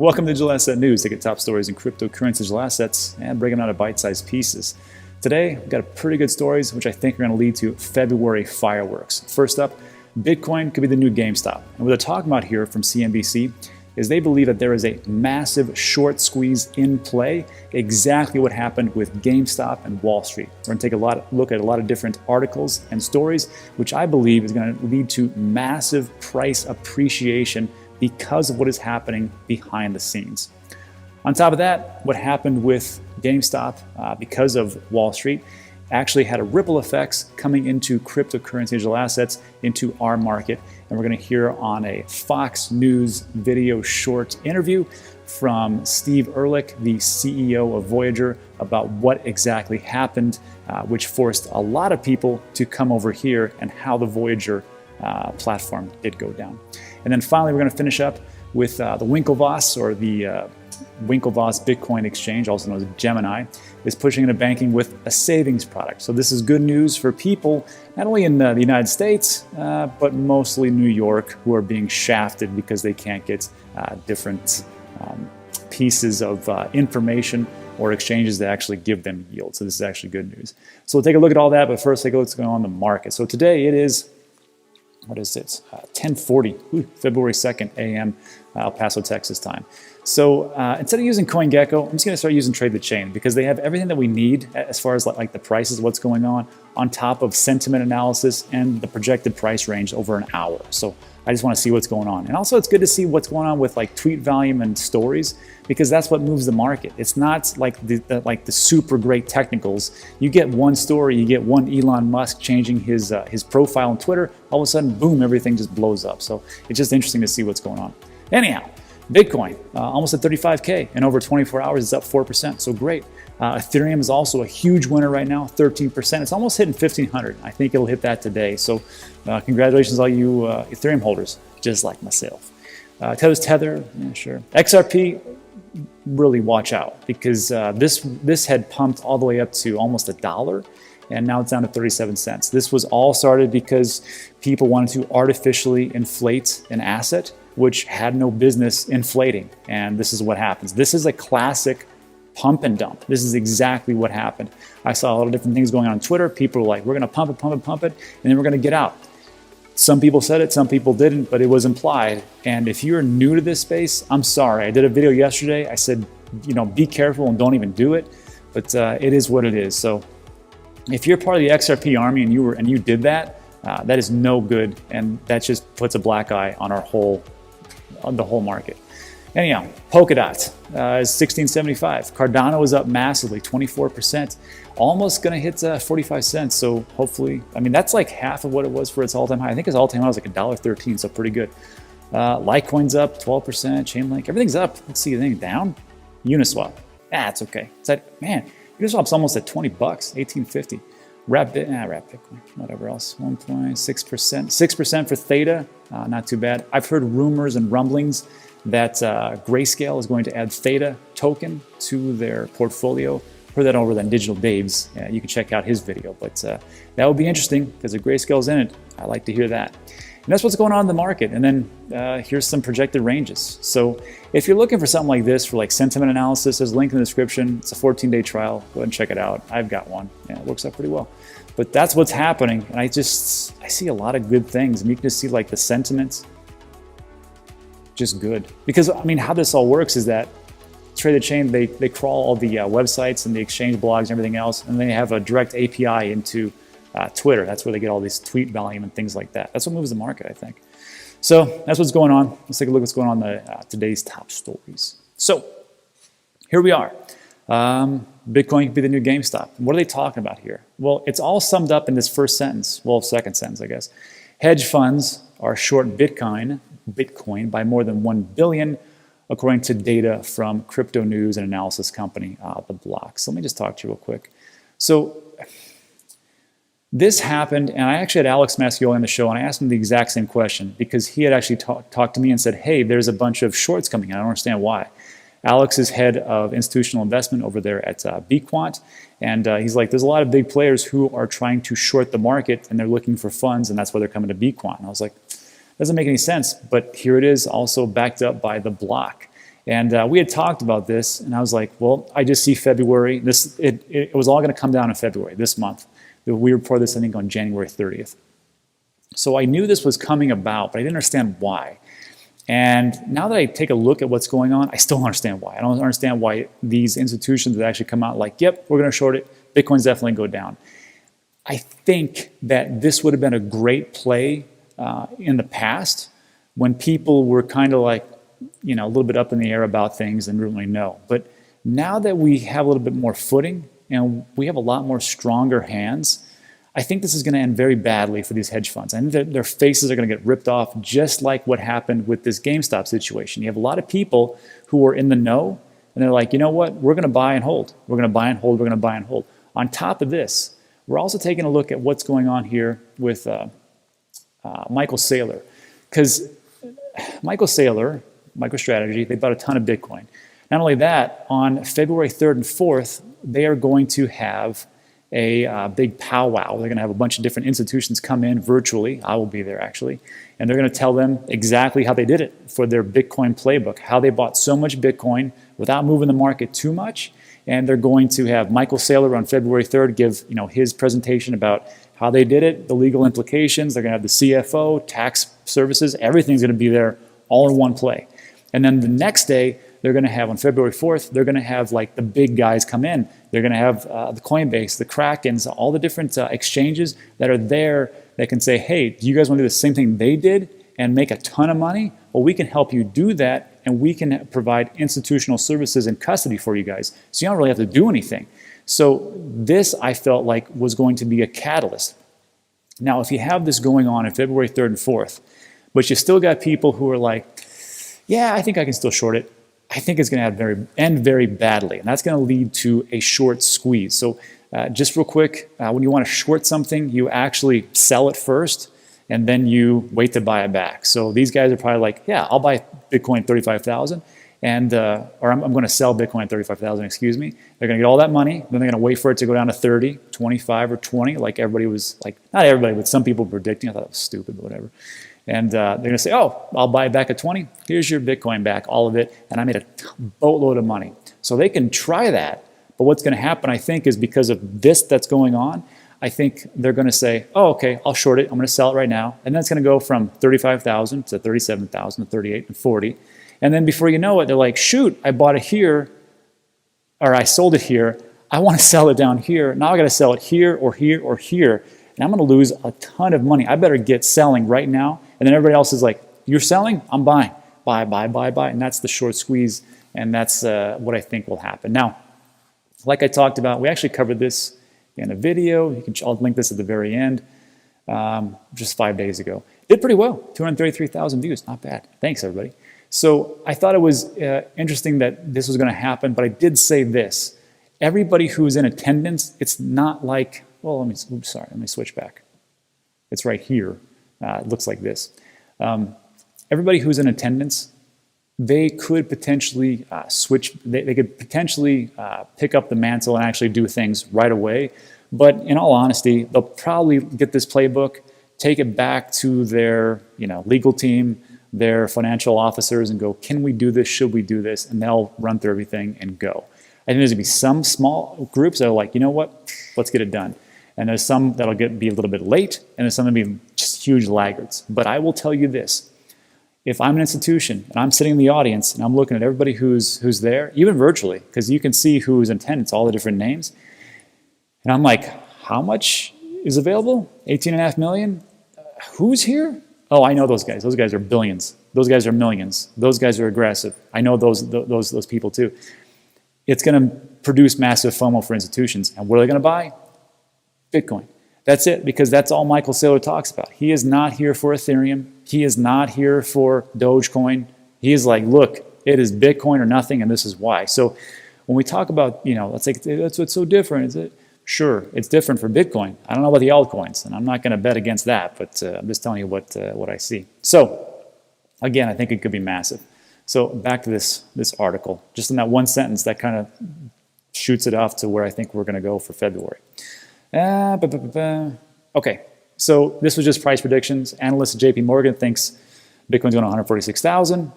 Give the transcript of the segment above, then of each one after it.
Welcome to Digital Asset News. Take top stories in cryptocurrency digital assets and break them down to bite-sized pieces. Today, we've got pretty good stories, which I think are going to lead to February fireworks. First up, Bitcoin could be the new GameStop. And what they're talking about here from CNBC is they believe that there is a massive short squeeze in play, exactly what happened with GameStop and Wall Street. We're going to take a look at a lot of different articles and stories, which I believe is going to lead to massive price appreciation because of what is happening behind the scenes. On top of that, what happened with GameStop because of Wall Street actually had a ripple effects coming into cryptocurrency digital assets into our market. And we're going to hear on a Fox News video short interview from Steve Ehrlich, the CEO of Voyager, about what exactly happened, which forced a lot of people to come over here and how the Voyager platform did go down. And then finally, we're going to finish up with the Winklevoss, or the Winklevoss Bitcoin exchange, also known as Gemini, is pushing into banking with a savings product. So this is good news for people, not only in the United States, but mostly New York, who are being shafted because they can't get different pieces of information or exchanges that actually give them yield. So this is actually good news. So we'll take a look at all that, but first take a look at what's going on in the market. So today it is, what is it? 10:40, February 2nd a.m. El Paso, Texas time. So instead of using CoinGecko, I'm just going to start using Trade the Chain because they have everything that we need as far as like the prices, what's going on top of sentiment analysis and the projected price range over an hour. So I just want to see what's going on. And also it's good to see what's going on with like tweet volume and stories, because that's what moves the market. It's not like the super great technicals. You get one story, you get one Elon Musk changing his profile on Twitter, all of a sudden, boom, everything just blows up. So it's just interesting to see what's going on. Anyhow, Bitcoin, almost at 35K, and over 24 hours, it's up 4%, so great. Ethereum is also a huge winner right now, 13%. It's almost hitting 1,500. I think it'll hit that today. So congratulations all you Ethereum holders, just like myself. Tether's Tether, yeah, sure. XRP, really watch out, because this had pumped all the way up to almost $1, and now it's down to 37 cents. This was all started because people wanted to artificially inflate an asset which had no business inflating, and this is what happens. This is a classic pump and dump. This is exactly what happened. I saw a lot of different things going on Twitter. People were like, we're going to pump it, and then we're going to get out. Some people said it, some people didn't, but it was implied. And if you're new to this space, I'm sorry. I did a video yesterday. I said, be careful and don't even do it, but it is what it is. So if you're part of the XRP army and you did that, that is no good, and that just puts a black eye on the whole market. Anyhow, Polkadot is 1675. Cardano is up massively, 24%, almost going to hit 45 cents. So hopefully, that's like half of what it was for its all-time high. I think its all-time high was like $1.13, so pretty good. Litecoin's up 12%, Chainlink, everything's up. Let's see, anything down? Uniswap, it's okay. It's like, man, Uniswap's almost at 20 bucks, 18.50. Wrap Bitcoin, whatever else, 1.6%. 6% for Theta, not too bad. I've heard rumors and rumblings that Grayscale is going to add Theta token to their portfolio. Heard that over on Digital Babes. You can check out his video, but that would be interesting because if Grayscale's in it, I like to hear that. And that's what's going on in the market. And then here's some projected ranges. So if you're looking for something like this for like sentiment analysis, there's a link in the description. It's a 14-day trial. Go ahead and check it out. I've got one. Yeah, it works out pretty well. But that's what's happening. And I see a lot of good things. And you can just see like the sentiment, just good. Because how this all works is that Trade the Chain, they crawl all the websites and the exchange blogs and everything else. And they have a direct API into Twitter. That's where they get all these tweet volume and things like that. That's what moves the market, I think. So that's what's going on. Let's take a look at what's going on in today's top stories. So here we are. Bitcoin could be the new GameStop. What are they talking about here? Well, it's all summed up in this first sentence. Well, second sentence, I guess. Hedge funds are short Bitcoin by more than 1 billion, according to data from crypto news and analysis company, The Block. So let me just talk to you real quick. So this happened, and I actually had Alex Mascioli on the show, and I asked him the exact same question because he had actually talked to me and said, hey, there's a bunch of shorts coming in. I don't understand why. Alex is head of institutional investment over there at BQuant, and he's like, there's a lot of big players who are trying to short the market, and they're looking for funds, and that's why they're coming to BQuant. And I was like, doesn't make any sense, but here it is, also backed up by The Block. And we had talked about this, and I was like, well, I just see February. It was all going to come down in February, this month. We reported this, I think, on January 30th. So I knew this was coming about, but I didn't understand why. And now that I take a look at what's going on, I still don't understand why. I don't understand why these institutions that actually come out like, yep, we're going to short it. Bitcoin's definitely go down. I think that this would have been a great play in the past when people were kind of like, a little bit up in the air about things and didn't really know. But now that we have a little bit more footing and we have a lot more stronger hands, I think this is going to end very badly for these hedge funds. I think that their faces are going to get ripped off, just like what happened with this GameStop situation. You have a lot of people who are in the know, and they're like, you know what, we're going to buy and hold. We're going to buy and hold. We're going to buy and hold. On top of this, we're also taking a look at what's going on here with Michael Saylor. Because Michael Saylor, MicroStrategy, they bought a ton of Bitcoin. Not only that, on February 3rd and 4th, they are going to have a big powwow. They're going to have a bunch of different institutions come in virtually. I will be there, actually. And they're going to tell them exactly how they did it for their Bitcoin playbook, how they bought so much Bitcoin without moving the market too much. And they're going to have Michael Saylor on February 3rd give his presentation about how they did it, the legal implications. They're going to have the CFO, tax services. Everything's going to be there all in one play. And then the next day, they're going to have, on February 4th, they're going to have like the big guys come in. They're going to have the Coinbase, the Krakens, all the different exchanges that are there that can say, hey, do you guys want to do the same thing they did and make a ton of money? Well, we can help you do that, and we can provide institutional services and custody for you guys. So you don't really have to do anything. So this, I felt like, was going to be a catalyst. Now, if you have this going on February 3rd and 4th, but you still got people who are like, yeah, I think I can still short it, I think it's going to end very badly, and that's going to lead to a short squeeze. So just real quick, when you want to short something, you actually sell it first, and then you wait to buy it back. So these guys are probably like, yeah, I'll buy Bitcoin at 35,000, or I'm going to sell Bitcoin at 35,000, excuse me. They're going to get all that money, then they're going to wait for it to go down to 30, 25, or 20, like everybody was, like, not everybody, but some people predicting. I thought it was stupid, but whatever. And they're going to say, oh, I'll buy it back at 20. Here's your Bitcoin back, all of it. And I made a boatload of money. So they can try that. But what's going to happen, I think, is because of this that's going on, I think they're going to say, oh, okay, I'll short it. I'm going to sell it right now. And then it's going to go from 35,000 to 37,000 to 38 and 40. And then before you know it, they're like, shoot, I bought it here, or I sold it here. I want to sell it down here. Now I got to sell it here or here or here. And I'm going to lose a ton of money. I better get selling right now. And then everybody else is like, you're selling? I'm buying. Buy, buy, buy, buy. And that's the short squeeze. And that's what I think will happen. Now, like I talked about, we actually covered this in a video. I'll link this at the very end, just 5 days ago. Did pretty well, 233,000 views. Not bad. Thanks, everybody. So I thought it was interesting that this was going to happen. But I did say this. Everybody who's in attendance, it's not like, well, let me switch back. It's right here. It looks like this. Everybody who's in attendance, they could potentially switch. They could potentially pick up the mantle and actually do things right away. But in all honesty, they'll probably get this playbook, take it back to their legal team, their financial officers, and go, can we do this? Should we do this? And they'll run through everything and go. I think there's going to be some small groups that are like, you know what? Let's get it done. And there's some that'll be a little bit late, and there's some that'll be just huge laggards. But I will tell you this. If I'm an institution, and I'm sitting in the audience, and I'm looking at everybody who's there, even virtually, because you can see who's in attendance, all the different names, and I'm like, how much is available? 18.5 million? Who's here? Oh, I know those guys. Those guys are billions. Those guys are millions. Those guys are aggressive. I know those people too. It's going to produce massive FOMO for institutions. And what are they going to buy? Bitcoin. That's it, because that's all Michael Saylor talks about. He is not here for Ethereum. He is not here for Dogecoin. He is like, look, it is Bitcoin or nothing, and this is why. So when we talk about, let's say that's what's so different, is it? Sure, it's different for Bitcoin. I don't know about the altcoins, and I'm not going to bet against that, but I'm just telling you what I see. So again, I think it could be massive. So back to this article, just in that one sentence, that kind of shoots it off to where I think we're going to go for February. Okay, so this was just price predictions. Analyst at JP Morgan thinks Bitcoin's going to 146,000.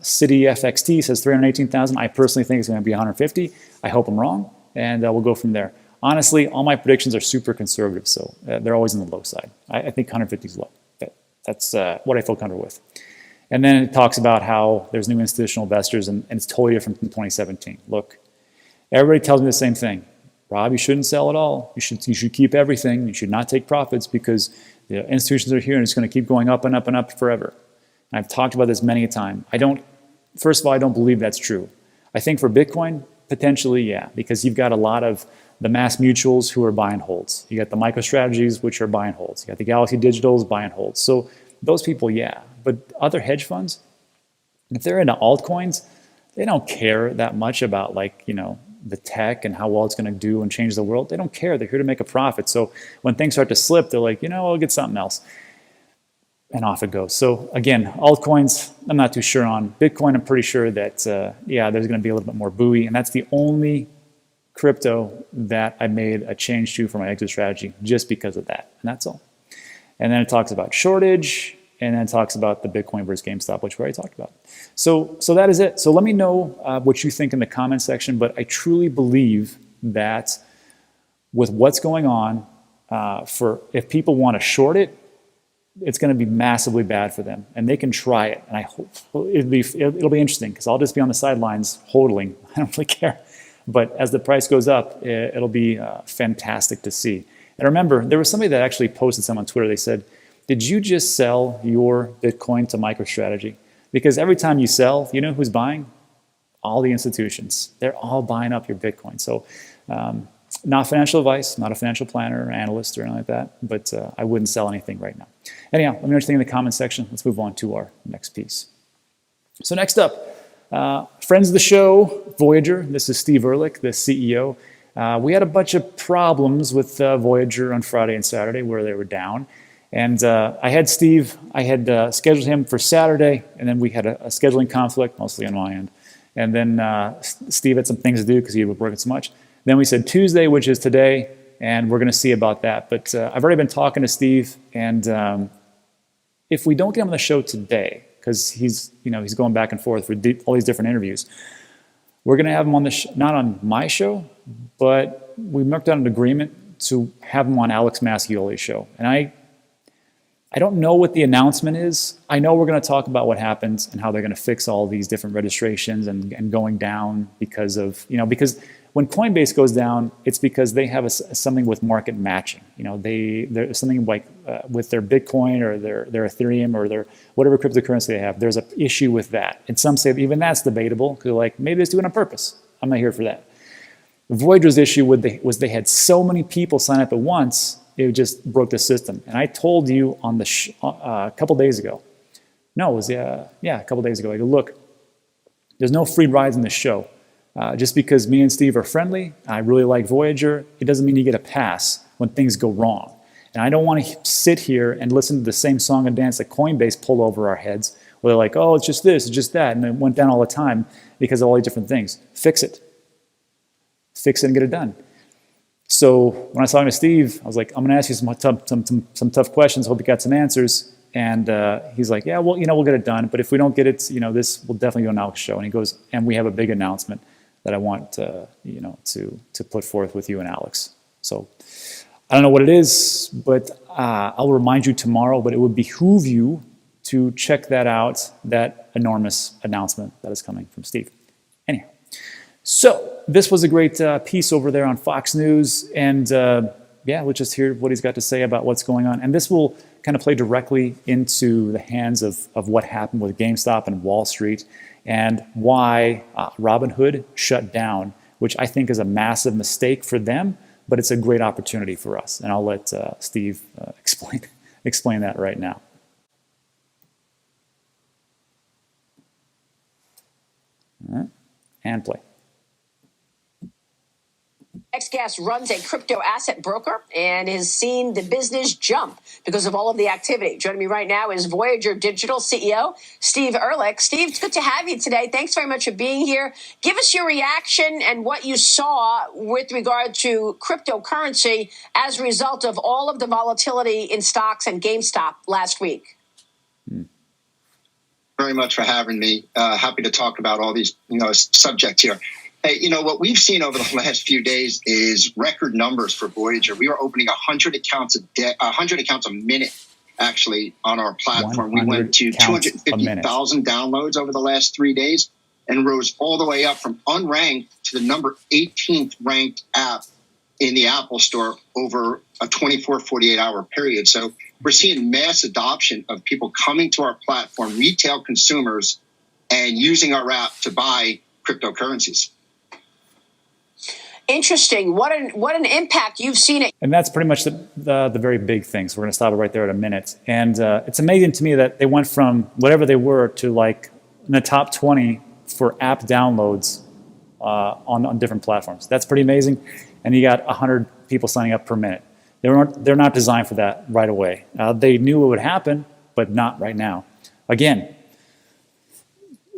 City FXT says 318,000. I personally think it's going to be 150. I hope I'm wrong, and we'll go from there. Honestly, all my predictions are super conservative, so they're always on the low side. I think 150 is low. That's what I feel comfortable with. And then it talks about how there's new institutional investors, and it's totally different from 2017. Look, everybody tells me the same thing. Rob, you shouldn't sell at all. You should keep everything. You should not take profits because the institutions are here and it's going to keep going up and up and up forever. And I've talked about this many a time. First of all, I don't believe that's true. I think for Bitcoin, potentially, yeah, because you've got a lot of the mass mutuals who are buy and holds. You got the MicroStrategies, which are buy and holds. You got the Galaxy Digitals, buy and holds. So those people, yeah. But other hedge funds, if they're into altcoins, they don't care that much about the tech and how well it's going to do and change the world. They don't care. They're here to make a profit. So when things start to slip, they're like, I'll get something else. And off it goes. So again, altcoins, I'm not too sure on. Bitcoin, I'm pretty sure that, there's going to be a little bit more buoy. And that's the only crypto that I made a change to for my exit strategy just because of that. And that's all. And then it talks about shortage. And then it talks about the Bitcoin versus GameStop, which we already talked about. So that is it. So let me know what you think in the comment section. But I truly believe that with what's going on, if people want to short it, it's going to be massively bad for them. And they can try it. And I hope it'll be interesting because I'll just be on the sidelines hodling. I don't really care. But as the price goes up, it'll be fantastic to see. And remember, there was somebody that actually posted something on Twitter. They said, did you just sell your Bitcoin to MicroStrategy? Because every time you sell, you know who's buying? All the institutions. They're all buying up your Bitcoin. So not financial advice, not a financial planner or analyst or anything like that, but I wouldn't sell anything right now. Anyhow, let me know what you think in the comment section. Let's move on to our next piece. So next up, friends of the show, Voyager. This is Steve Ehrlich, the CEO. We had a bunch of problems with Voyager on Friday and Saturday where they were down. And I had scheduled him for Saturday, and then we had a scheduling conflict, mostly on my end. And then Steve had some things to do because he was working so much. Then we said Tuesday, which is today, and we're going to see about that. But I've already been talking to Steve, and if we don't get him on the show today, because he's going back and forth for all these different interviews, we're going to have him on not on my show, but we worked out an agreement to have him on Alex Mascioli's show. And I don't know what the announcement is. I know we're going to talk about what happens and how they're going to fix all these different registrations and going down because when Coinbase goes down, it's because they have something with market matching. There's something like with their Bitcoin or their Ethereum or their whatever cryptocurrency they have. There's an issue with that. And some say even that's debatable because they're like, maybe it's doing it on purpose. I'm not here for that. Voyager's issue was they had so many people sign up at once, it just broke the system. And I told you on a couple days ago. No, it was a couple days ago. I go, look, there's no free rides in this show. Just because me and Steve are friendly, I really like Voyager, it doesn't mean you get a pass when things go wrong. And I don't want to sit here and listen to the same song and dance that Coinbase pulled over our heads, where they're like, oh, it's just this, it's just that, and it went down all the time because of all these different things. Fix it. Fix it and get it done. So when I was talking to Steve, I was like, I'm going to ask you some tough questions. Hope you got some answers. And he's like, yeah, well, we'll get it done. But if we don't get it, this will definitely go on Alex's show. And he goes, and we have a big announcement that I want to put forth with you and Alex. So I don't know what it is, but I'll remind you tomorrow. But it would behoove you to check that out, that enormous announcement that is coming from Steve. Anyhow. So this was a great piece over there on Fox News, and let's just hear what he's got to say about what's going on. And this will kind of play directly into the hands of what happened with GameStop and Wall Street and why Robinhood shut down, which I think is a massive mistake for them, but it's a great opportunity for us. And I'll let Steve explain that right now. All right. And play. XGas runs a crypto asset broker and has seen the business jump because of all of the activity. Joining me right now is Voyager Digital CEO, Steve Ehrlich. Steve, it's good to have you today. Thanks very much for being here. Give us your reaction and what you saw with regard to cryptocurrency as a result of all of the volatility in stocks and GameStop last week. very much for having me. Happy to talk about all these, subjects here. Hey, what we've seen over the last few days is record numbers for Voyager. We are opening 100 accounts a day, 100 accounts a minute, actually, on our platform. We went to 250,000 downloads over the last 3 days and rose all the way up from unranked to the number 18th ranked app in the Apple Store over a 24, 48-hour period. So we're seeing mass adoption of people coming to our platform, retail consumers, and using our app to buy cryptocurrencies. Interesting. What an impact you've seen it. And that's pretty much the very big thing. So we're going to stop it right there in a minute. And it's amazing to me that they went from whatever they were to like in the top 20 for app downloads on different platforms. That's pretty amazing. And you got 100 people signing up per minute. They're not designed for that right away. They knew it would happen, but not right now. Again,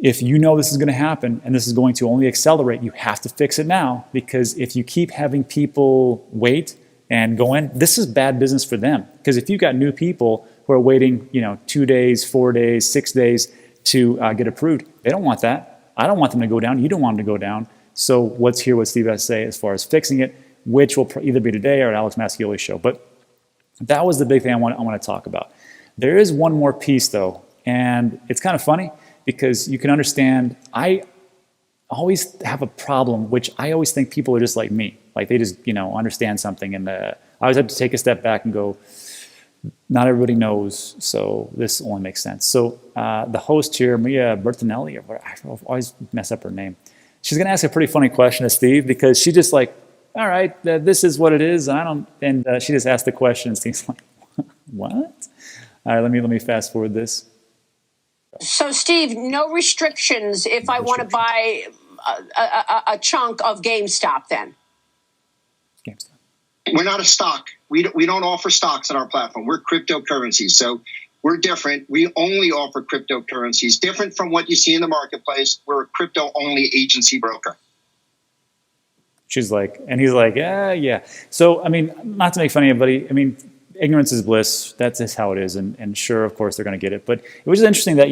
if you know this is going to happen and this is going to only accelerate, you have to fix it now, because if you keep having people wait and go in, this is bad business for them. Because if you've got new people who are waiting, 2 days, 4 days, 6 days to get approved, they don't want that. I don't want them to go down. You don't want them to go down. So let's hear what Steve has to say as far as fixing it, which will either be today or at Alex Mascioli's show. But that was the big thing I want to talk about. There is one more piece, though, and it's kind of funny, because you can understand, I always have a problem, which I always think people are just like me. Like they just, understand something. And I always have to take a step back and go, not everybody knows, so this only makes sense. So the host here, Maria Bertinelli, I always mess up her name. She's going to ask a pretty funny question to Steve, because she just like, all right, this is what it is. And she just asked the question, and Steve's like, what? All right, let me fast forward this. So, Steve, no restrictions if I want to buy a chunk of GameStop then? GameStop. We're not a stock. We don't offer stocks on our platform. We're cryptocurrencies. So we're different. We only offer cryptocurrencies. Different from what you see in the marketplace. We're a crypto-only agency broker. She's like, and he's like, yeah. So, I mean, not to make fun of anybody, I mean, ignorance is bliss. That's just how it is. And sure, of course, they're going to get it. But it was just interesting that,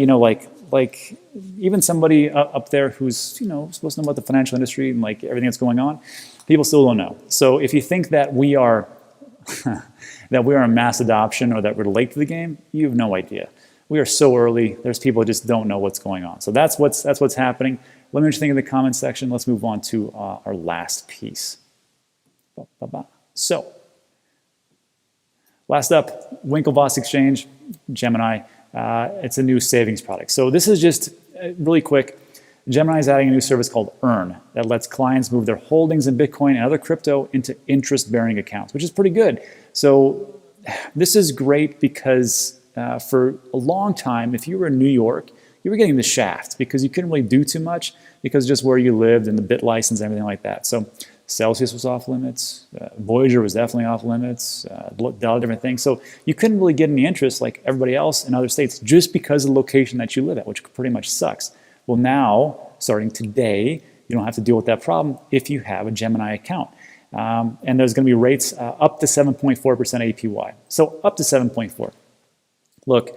like even somebody up there who's, supposed to know about the financial industry and like everything that's going on, people still don't know. So if you think that we are a mass adoption or that we're late to the game, you have no idea. We are so early. There's people who just don't know what's going on. So that's what's happening. Let me know what you think in the comments section. Let's move on to our last piece. So, last up, Winklevoss Exchange, Gemini. It's a new savings product. So this is just really quick. Gemini is adding a new service called Earn that lets clients move their holdings in Bitcoin and other crypto into interest-bearing accounts, which is pretty good. So this is great because for a long time, if you were in New York, you were getting the shaft because you couldn't really do too much because just where you lived and the bit license and everything like that. So Celsius was off limits. Voyager was definitely off limits. A lot of different things. So you couldn't really get any interest like everybody else in other states just because of the location that you live at, which pretty much sucks. Well, now, starting today, you don't have to deal with that problem if you have a Gemini account. And there's going to be rates up to 7.4% APY. So up to 7.4. Look,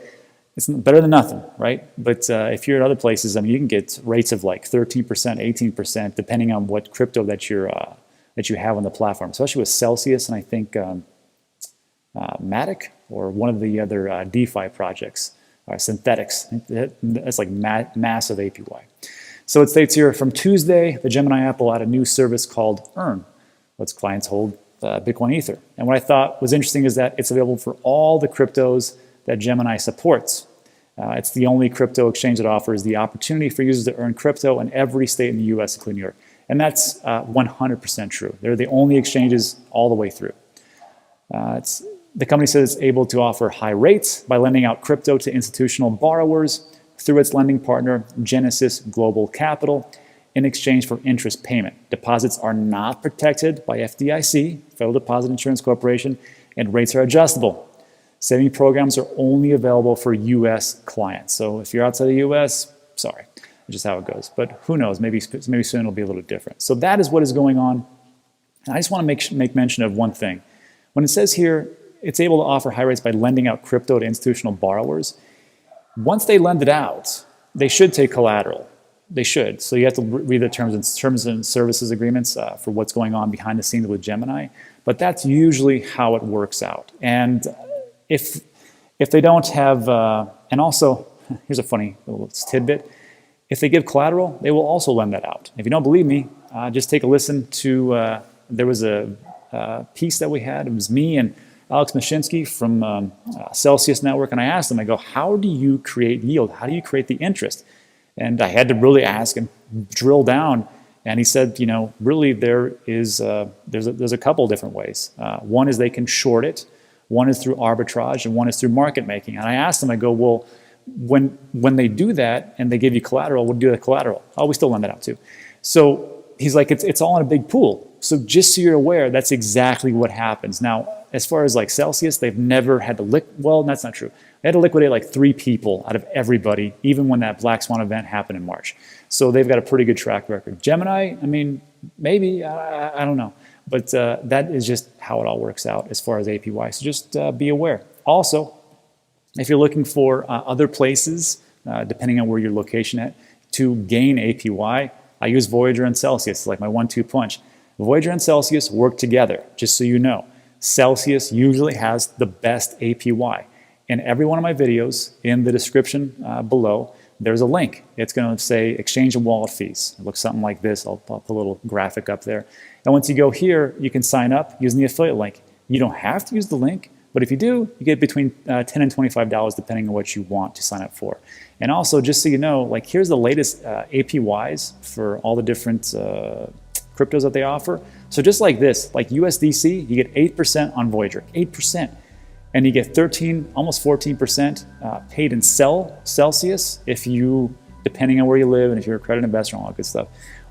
it's better than nothing, right? But if you're at other places, I mean, you can get rates of like 13%, 18%, depending on what crypto that you have on the platform, especially with Celsius and I think Matic or one of the other DeFi projects, Synthetics. That's like massive APY. So it states here, from Tuesday, the Gemini app will add a new service called Earn, lets clients hold Bitcoin Ether. And what I thought was interesting is that it's available for all the cryptos that Gemini supports. It's the only crypto exchange that offers the opportunity for users to earn crypto in every state in the US, including New York. And that's 100% true. They're the only exchanges all the way through. The company says it's able to offer high rates by lending out crypto to institutional borrowers through its lending partner, Genesis Global Capital, in exchange for interest payment. Deposits are not protected by FDIC, Federal Deposit Insurance Corporation, and rates are adjustable. Saving programs are only available for U.S. clients. So if you're outside the U.S., sorry, that's just how it goes. But who knows, maybe soon it'll be a little different. So that is what is going on. And I just want to make mention of one thing. When it says here, it's able to offer high rates by lending out crypto to institutional borrowers, once they lend it out, they should take collateral. They should. So you have to read the terms and services agreements for what's going on behind the scenes with Gemini. But that's usually how it works out. And if they don't have, and also, here's a funny little tidbit. If they give collateral, they will also lend that out. If you don't believe me, just take a listen to, there was a piece that we had. It was me and Alex Mashinsky from Celsius Network. And I asked him, I go, how do you create yield? How do you create the interest? And I had to really ask and drill down. And he said, you know, really there's a couple different ways. One is they can short it. One is through arbitrage, and one is through market making. And I asked him, I go, well, when they do that and they give you collateral, we'll do the collateral. Oh, we still lend that out too. So he's like, it's all in a big pool. So just so you're aware, that's exactly what happens. Now, as far as like Celsius, they've never had to well, that's not true. They had to liquidate like 3 people out of everybody, even when that Black Swan event happened in March. So they've got a pretty good track record. Gemini, I mean, maybe, I don't know. But that is just how it all works out as far as APY. So just be aware. Also, if you're looking for other places, depending on where your location at, to gain APY, I use Voyager and Celsius, like my 1-2 punch. Voyager and Celsius work together, just so you know. Celsius usually has the best APY. In every one of my videos, in the description below, there's a link. It's going to say exchange and wallet fees. It looks something like this. I'll put a little graphic up there. And once you go here, you can sign up using the affiliate link. You don't have to use the link, but if you do, you get between $10 and $25 depending on what you want to sign up for. And also, just so you know, like here's the latest APYs for all the different cryptos that they offer. So just like this, like USDC, you get 8% on Voyager, 8%. And you get 13, almost 14% paid in Celsius if you, depending on where you live and if you're a credit investor and all that good stuff.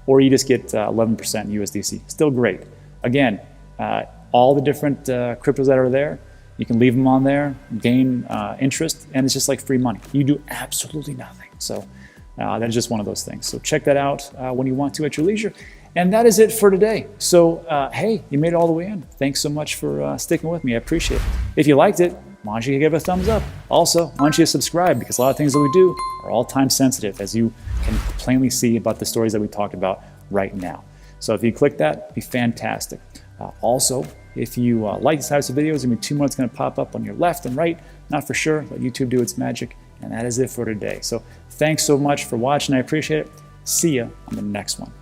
Or you just get 11% USDC. Still great. Again, all the different cryptos that are there, you can leave them on there, gain interest, and it's just like free money. You do absolutely nothing. So that is just one of those things. So check that out when you want to at your leisure. And that is it for today. So, hey, you made it all the way in. Thanks so much for sticking with me. I appreciate it. If you liked it, why don't you give it a thumbs up? Also, why don't you subscribe? Because a lot of things that we do are all time sensitive, as you can plainly see about the stories that we talked about right now. So if you click that, it'd be fantastic. Also, if you like these types of videos, there'll be 2 more that's going to pop up on your left and right. Not for sure. Let YouTube do its magic. And that is it for today. So thanks so much for watching. I appreciate it. See ya on the next one.